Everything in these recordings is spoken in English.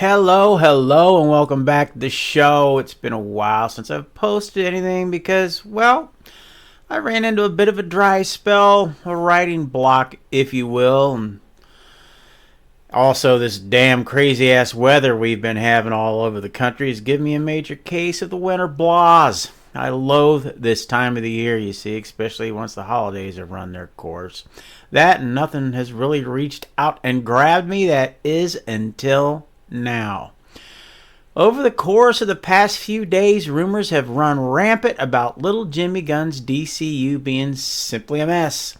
Hello, and welcome back to the show. It's been a while since I've posted anything because, well, I ran into a bit of a dry spell, a writing block, if you will, and also this damn crazy-ass weather we've been having all over the country has given me a major case of the winter blahs. I loathe this time of the year, you see, especially once the holidays have run their course. That and nothing has really reached out and grabbed me, that is, until now. Over the course of the past few days, rumors have run rampant about little Jimmy Gunn's DCU being simply a mess.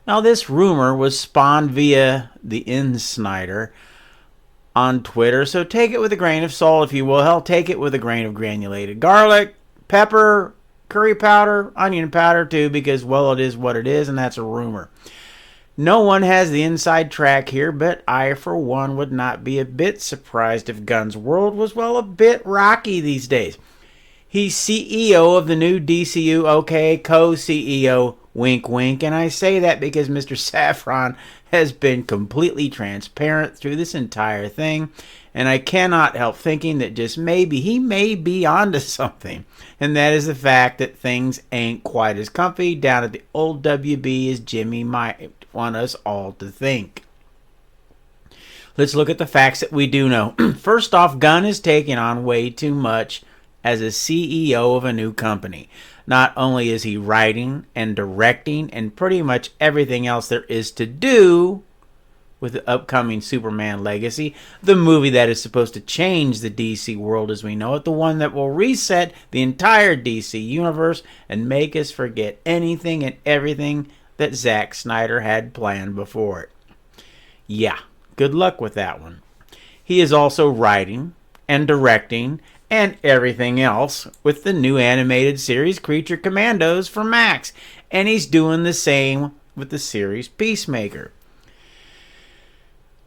Now, this rumor was spawned via the Snyder on Twitter, so take it with a grain of salt, if you will. Hell, take it with a grain of granulated garlic, pepper, curry powder, onion powder too, because, well, it is what it is, and that's a rumor. No one has the inside track here, but I, for one, would not be a bit surprised if Gunn's world was, well, a bit rocky these days. He's CEO of the new DCU, okay, co-CEO, wink wink, and I say that because Mr. Safran has been completely transparent through this entire thing, and I cannot help thinking that just maybe he may be onto something, and that is the fact that things ain't quite as comfy down at the old WB as Jimmy might want us all to think. Let's look at the facts that we do know. First off, Gunn is taking on way too much as a CEO of a new company. Not only is he writing and directing and pretty much everything else there is to do with the upcoming Superman Legacy, the movie that is supposed to change the DC world as we know it, the one that will reset the entire DC universe and make us forget anything and everything that Zack Snyder had planned before it. Yeah, good luck with that one. He is also writing and directing and everything else with the new animated series Creature Commandos for Max, and he's doing the same with the series Peacemaker.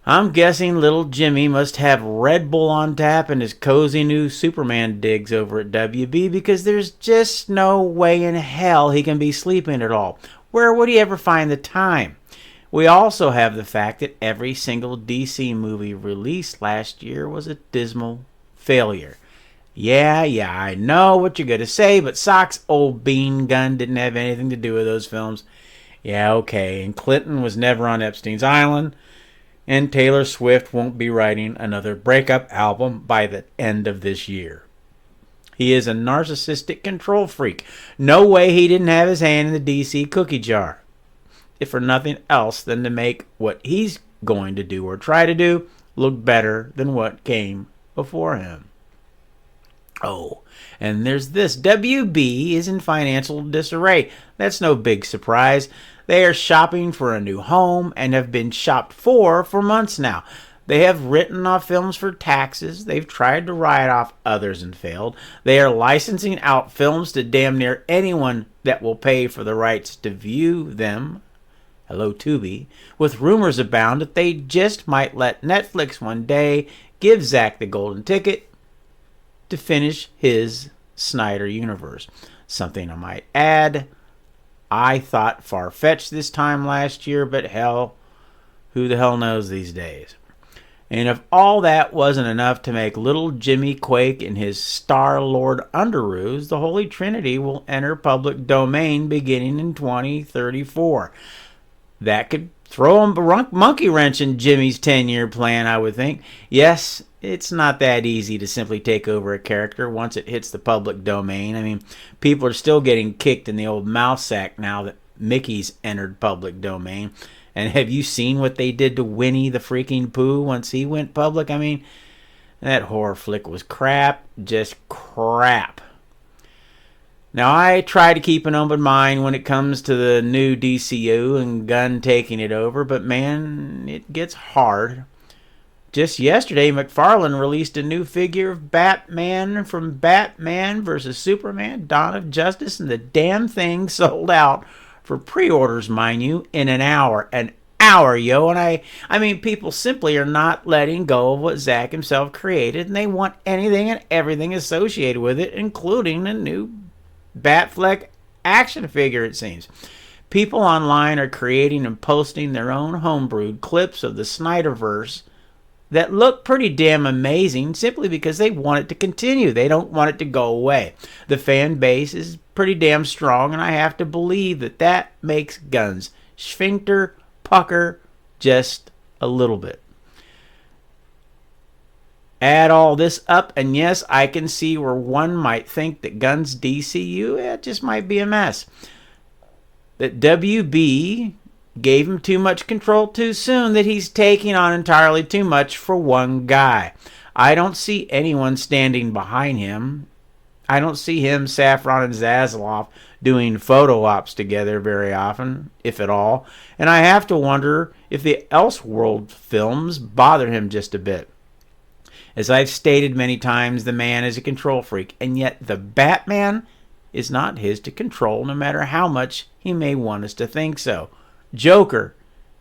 I'm guessing little Jimmy must have Red Bull on tap and his cozy new Superman digs over at WB, because there's just no way in hell he can be sleeping at all. Where would he ever find the time? We also have the fact that every single DC movie released last year was a dismal failure. Yeah, I know what you're going to say, but Sock's old bean gun didn't have anything to do with those films. Yeah, okay, and Clinton was never on Epstein's Island, and Taylor Swift won't be writing another breakup album by the end of this year. He is a narcissistic control freak. No way he didn't have his hand in the DC cookie jar, if for nothing else than to make what he's going to do or try to do look better than what came before him. Oh, and there's this. WB is in financial disarray. That's no big surprise. They are shopping for a new home and have been shopped for months now. They have written off films for taxes. They've tried to write off others and failed. They are licensing out films to damn near anyone that will pay for the rights to view them. Hello, Tubi. With rumors abound that they just might let Netflix one day give Zack the golden ticket to finish his Snyder universe. Something I might add, I thought far-fetched this time last year, but hell, who the hell knows these days? And if all that wasn't enough to make little Jimmy quake in his Star-Lord underoos, the Holy Trinity will enter public domain beginning in 2034. That could throw a monkey wrench in Jimmy's 10-year plan, I would think. Yes, it's not that easy to simply take over a character once it hits the public domain. I mean, people are still getting kicked in the old mouse sack now that Mickey's entered public domain. And have you seen what they did to Winnie the freaking Pooh once he went public? I mean, that horror flick was crap, just crap. Now, I try to keep an open mind when it comes to the new DCU and Gunn taking it over, but man, it gets hard. Just yesterday, McFarlane released a new figure of Batman from Batman vs. Superman, Dawn of Justice, and the damn thing sold out for pre-orders, mind you, in an hour. An hour, yo. And I mean, people simply are not letting go of what Zack himself created, and they want anything and everything associated with it, including a new Batfleck action figure, it seems. People online are creating and posting their own homebrewed clips of the Snyderverse that look pretty damn amazing simply because they want it to continue. They don't want it to go away. The fan base is pretty damn strong, and I have to believe that that makes Gunn's sphincter pucker just a little bit. Add all this up, and yes, I can see where one might think that Gunn's DCU, it just might be a mess. That WB gave him too much control too soon, that he's taking on entirely too much for one guy. I don't see anyone standing behind him. I don't see him, Safran, and Zaslav doing photo ops together very often, if at all. And I have to wonder if the Elseworld films bother him just a bit. As I've stated many times, the man is a control freak, and yet the Batman is not his to control, no matter how much he may want us to think so. Joker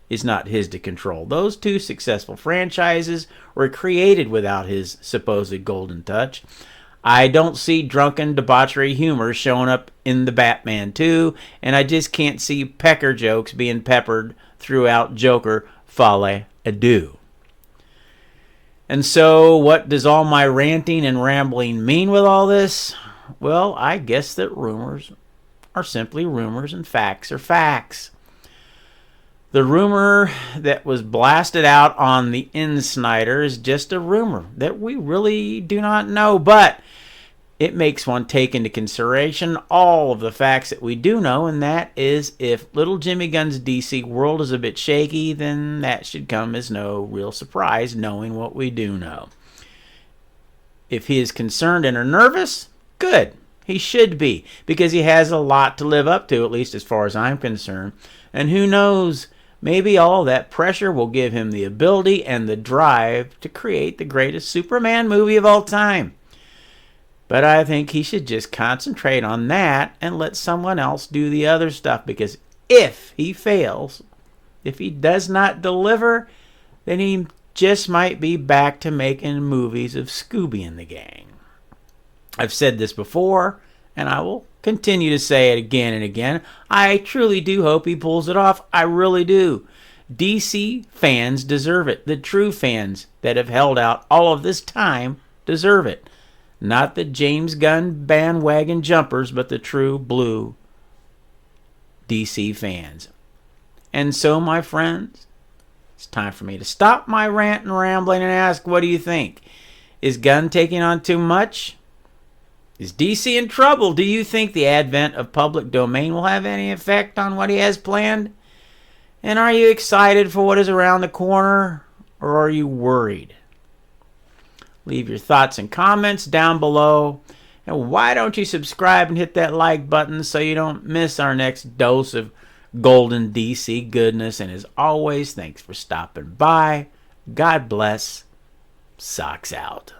is not his to control. Those two successful franchises were created without his supposed golden touch. I don't see drunken debauchery humor showing up in the Batman 2, and I just can't see pecker jokes being peppered throughout Joker Folie à Deux. And so, what does all my ranting and rambling mean with all this? Well, I guess that rumors are simply rumors and facts are facts. The rumor that was blasted out on the Snyder is just a rumor that we really do not know, but it makes one take into consideration all of the facts that we do know, and that is if little Jimmy Gunn's DC world is a bit shaky, then that should come as no real surprise knowing what we do know. If he is concerned and are nervous, good. He should be, because he has a lot to live up to, at least as far as I'm concerned. And who knows, maybe all that pressure will give him the ability and the drive to create the greatest Superman movie of all time. But I think he should just concentrate on that and let someone else do the other stuff, because if he fails, if he does not deliver, then he just might be back to making movies of Scooby and the gang. I've said this before, and I will continue to say it again and again. I truly do hope he pulls it off. I really do. DC fans deserve it. The true fans that have held out all of this time deserve it. Not the James Gunn bandwagon jumpers, but the true blue DC fans. And so, my friends, it's time for me to stop my rant and rambling and ask, what do you think? Is Gunn taking on too much? Is DC in trouble? Do you think the advent of public domain will have any effect on what he has planned? And are you excited for what is around the corner, or are you worried? Leave your thoughts and comments down below. And why don't you subscribe and hit that like button so you don't miss our next dose of golden DC goodness. And as always, thanks for stopping by. God bless. Socks out.